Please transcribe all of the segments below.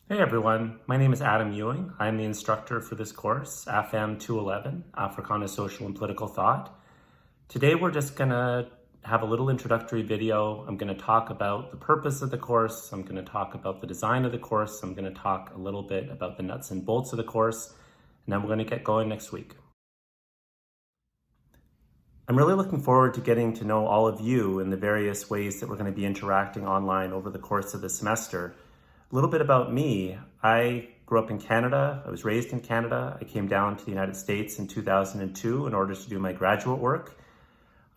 Hey everyone, my name is Adam Ewing. I'm the instructor for this course, AFAM 211, Africana Social and Political Thought. Today we're just gonna have a little introductory video. I'm gonna talk about the purpose of the course. I'm gonna talk about the design of the course. I'm gonna talk a little bit about the nuts and bolts of the course, and then we're gonna get going next week. I'm really looking forward to getting to know all of you in the various ways that we're going to be interacting online over the course of the semester. A little bit about me. I grew up in Canada. I was raised in Canada. I came down to the United States in 2002 in order to do my graduate work.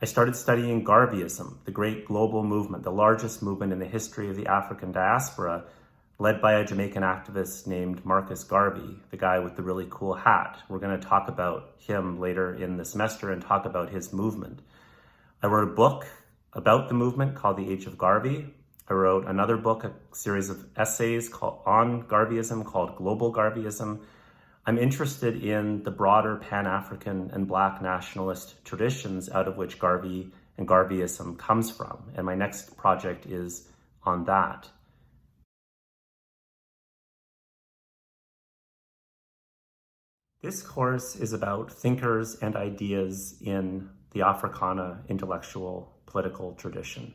I started studying Garveyism, the great global movement, the largest movement in the history of the African diaspora, led by a Jamaican activist named Marcus Garvey, the guy with the really cool hat. We're going to talk about him later in the semester and talk about his movement. I wrote a book about the movement called The Age of Garvey. I wrote another book, a series of essays on Garveyism called Global Garveyism. I'm interested in the broader Pan-African and Black nationalist traditions out of which Garvey and Garveyism comes from. And my next project is on that. This course is about thinkers and ideas in the Africana intellectual political tradition.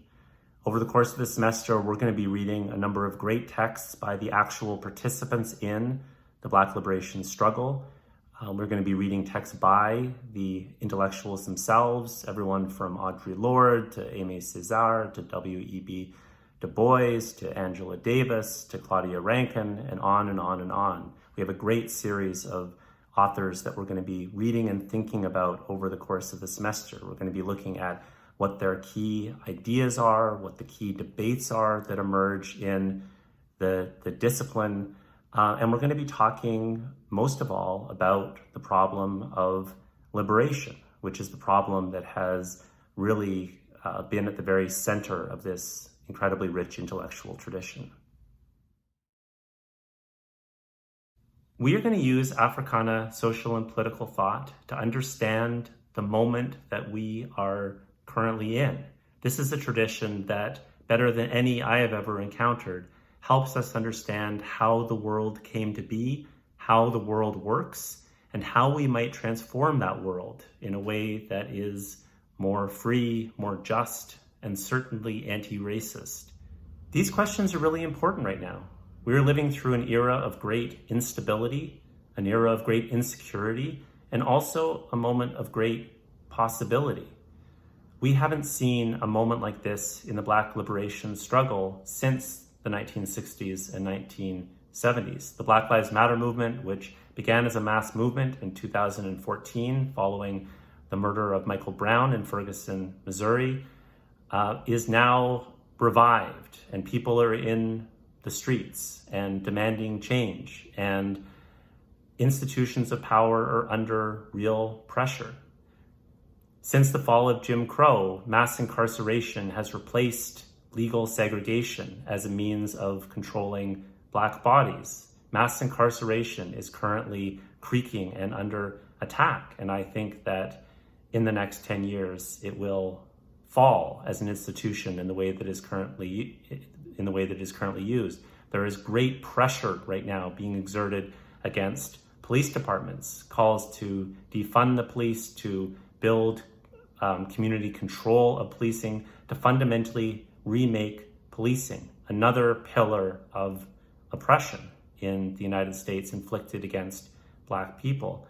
Over the course of the semester, we're going to be reading a number of great texts by the actual participants in the Black liberation struggle. We're going to be reading texts by the intellectuals themselves, everyone from Audre Lorde to Aimé Césaire to W.E.B. Du Bois to Angela Davis to Claudia Rankine, and on and on and on. We have a great series of authors that we're going to be reading and thinking about over the course of the semester. We're going to be looking at what their key ideas are, what the key debates are that emerge in the discipline, and we're going to be talking most of all about the problem of liberation, which is the problem that has really been at the very center of this incredibly rich intellectual tradition. We are going to use Africana social and political thought to understand the moment that we are currently in. This is a tradition that, better than any I have ever encountered, helps us understand how the world came to be, how the world works, and how we might transform that world in a way that is more free, more just, and certainly anti-racist. These questions are really important right now. We're living through an era of great instability, an era of great insecurity, and also a moment of great possibility. We haven't seen a moment like this in the Black liberation struggle since the 1960s and 1970s. The Black Lives Matter movement, which began as a mass movement in 2014 following the murder of Michael Brown in Ferguson, Missouri, is now revived, and people are in the streets and demanding change, and institutions of power are under real pressure. Since the fall of Jim Crow, mass incarceration has replaced legal segregation as a means of controlling Black bodies. Mass incarceration is currently creaking and under attack, and I think that in the next 10 years it will fall as an institution in the way that is currently used. There is great pressure right now being exerted against police departments, calls to defund the police, to build community control of policing, to fundamentally remake policing, another pillar of oppression in the United States inflicted against Black people.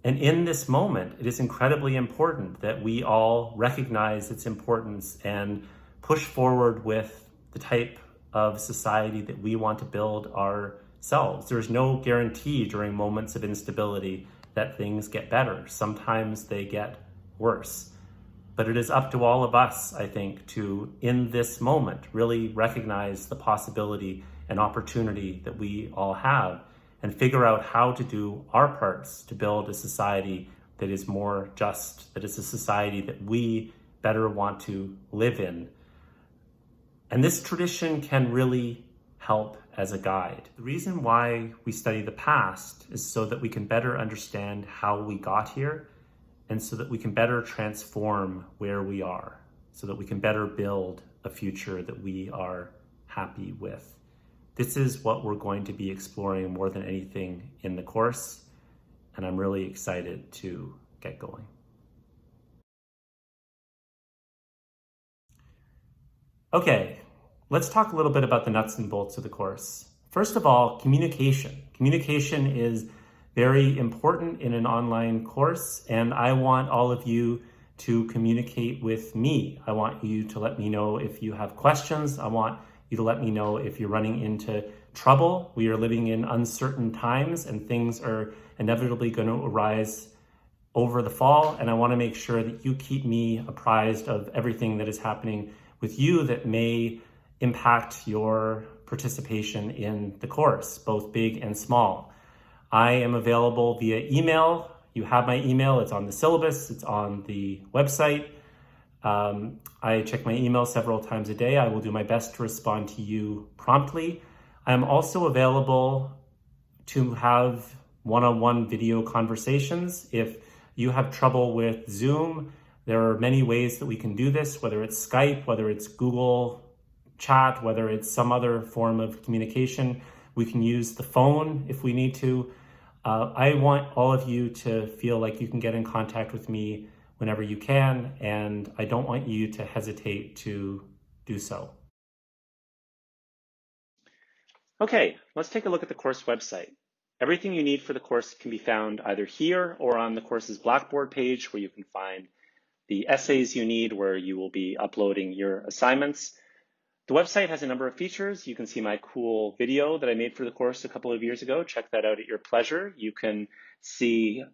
And in this moment, it is incredibly important that we all recognize its importance and push forward with the type of society that we want to build ourselves. There's no guarantee during moments of instability that things get better. Sometimes they get worse. But it is up to all of us, I think, to, in this moment, really recognize the possibility and opportunity that we all have and figure out how to do our parts to build a society that is more just, that is a society that we better want to live in. And this tradition can really help as a guide. The reason why we study the past is so that we can better understand how we got here, and so that we can better transform where we are, so that we can better build a future that we are happy with. This is what we're going to be exploring more than anything in the course, and I'm really excited to get going. Okay, let's talk a little bit about the nuts and bolts of the course. First of all, communication. Communication is very important in an online course, and I want all of you to communicate with me. I want you to let me know if you have questions. I want you to let me know if you're running into trouble. We are living in uncertain times, and things are inevitably going to arise over the fall, and I want to make sure that you keep me apprised of everything that is happening with you that may impact your participation in the course, both big and small. I am available via email. You have my email. It's on the syllabus. It's on the website. I check my email several times a day. I will do my best to respond to you promptly. I am also available to have one-on-one video conversations. If you have trouble with Zoom, there are many ways that we can do this, whether it's Skype, whether it's Google Chat, whether it's some other form of communication. We can use the phone if we need to. I want all of you to feel like you can get in contact with me whenever you can, and I don't want you to hesitate to do so. Okay, let's take a look at the course website. Everything you need for the course can be found either here or on the course's Blackboard page, where you can find the essays you need, where you will be uploading your assignments. The website has a number of features. You can see my cool video that I made for the course a couple of years ago. Check that out at your pleasure. You can see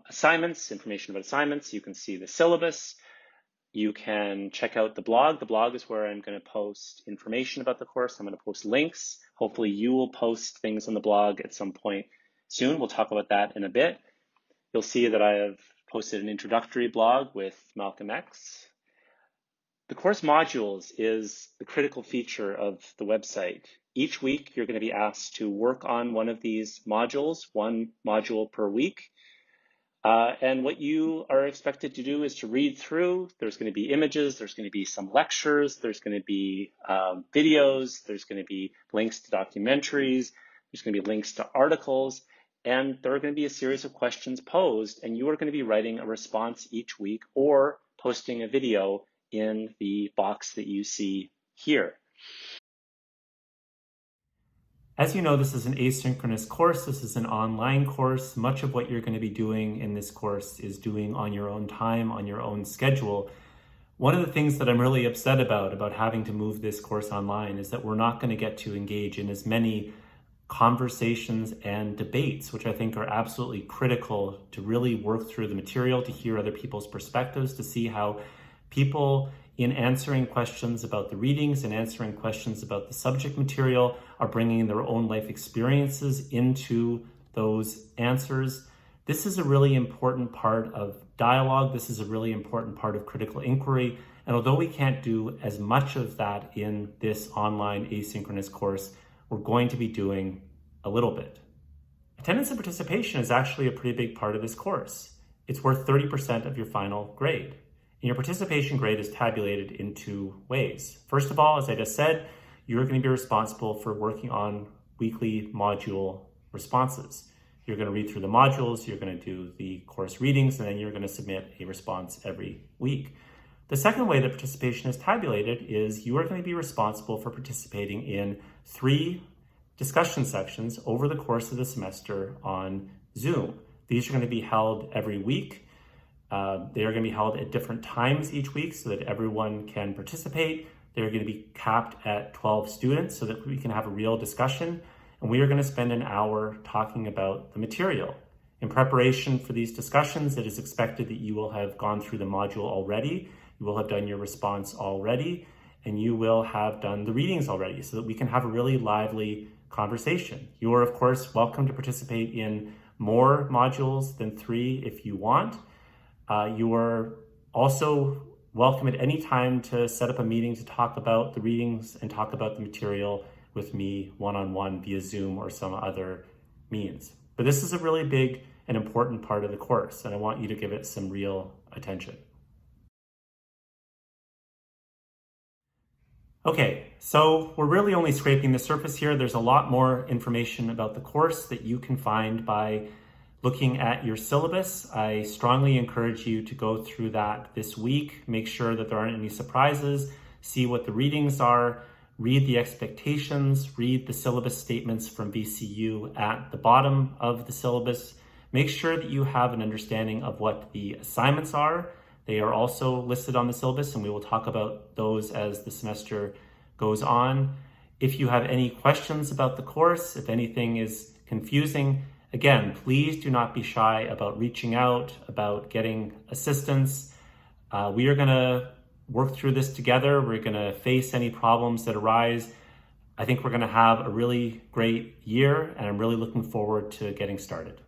assignments, information about assignments. You can see the syllabus. You can check out the blog. The blog is where I'm going to post information about the course. I'm going to post links. Hopefully you will post things on the blog at some point soon. We'll talk about that in a bit. You'll see that I have posted an introductory blog with Malcolm X. The course modules is the critical feature of the website. Each week, you're going to be asked to work on one of these modules, one module per week. And what you are expected to do is to read through. There's going to be images, there's going to be some lectures, there's going to be videos, there's going to be links to documentaries, there's going to be links to articles, and there are going to be a series of questions posed, and you are going to be writing a response each week or posting a video in the box that you see here. As you know, this is an asynchronous course. This is an online course. Much of what you're going to be doing in this course is doing on your own time, on your own schedule. One of the things that I'm really upset about having to move this course online is that we're not going to get to engage in as many conversations and debates, which I think are absolutely critical to really work through the material, to hear other people's perspectives, to see how people, in answering questions about the readings and answering questions about the subject material, are bringing their own life experiences into those answers. This is a really important part of dialogue. This is a really important part of critical inquiry. And although we can't do as much of that in this online asynchronous course, we're going to be doing a little bit. Attendance and participation is actually a pretty big part of this course. It's worth 30% of your final grade. And your participation grade is tabulated in two ways. First of all, as I just said, you're going to be responsible for working on weekly module responses. You're going to read through the modules, you're going to do the course readings, and then you're going to submit a response every week. The second way that participation is tabulated is you are going to be responsible for participating in 3 discussion sections over the course of the semester on Zoom. These are going to be held every week. They are going to be held at different times each week so that everyone can participate. They're going to be capped at 12 students so that we can have a real discussion. And we are going to spend an hour talking about the material. In preparation for these discussions, it is expected that you will have gone through the module already. You will have done your response already, and you will have done the readings already so that we can have a really lively conversation. You are, of course, welcome to participate in more modules than 3 if you want. You are also welcome at any time to set up a meeting to talk about the readings and talk about the material with me one-on-one via Zoom or some other means. But this is a really big and important part of the course, and I want you to give it some real attention. Okay, so we're really only scraping the surface here. There's a lot more information about the course that you can find by looking at your syllabus. I strongly encourage you to go through that this week. Make sure that there aren't any surprises. See what the readings are. Read the expectations. Read the syllabus statements from VCU at the bottom of the syllabus. Make sure that you have an understanding of what the assignments are. They are also listed on the syllabus, and we will talk about those as the semester goes on. If you have any questions about the course, if anything is confusing, again, please do not be shy about reaching out, about getting assistance. We are going to work through this together. We're going to face any problems that arise. I think we're going to have a really great year, and I'm really looking forward to getting started.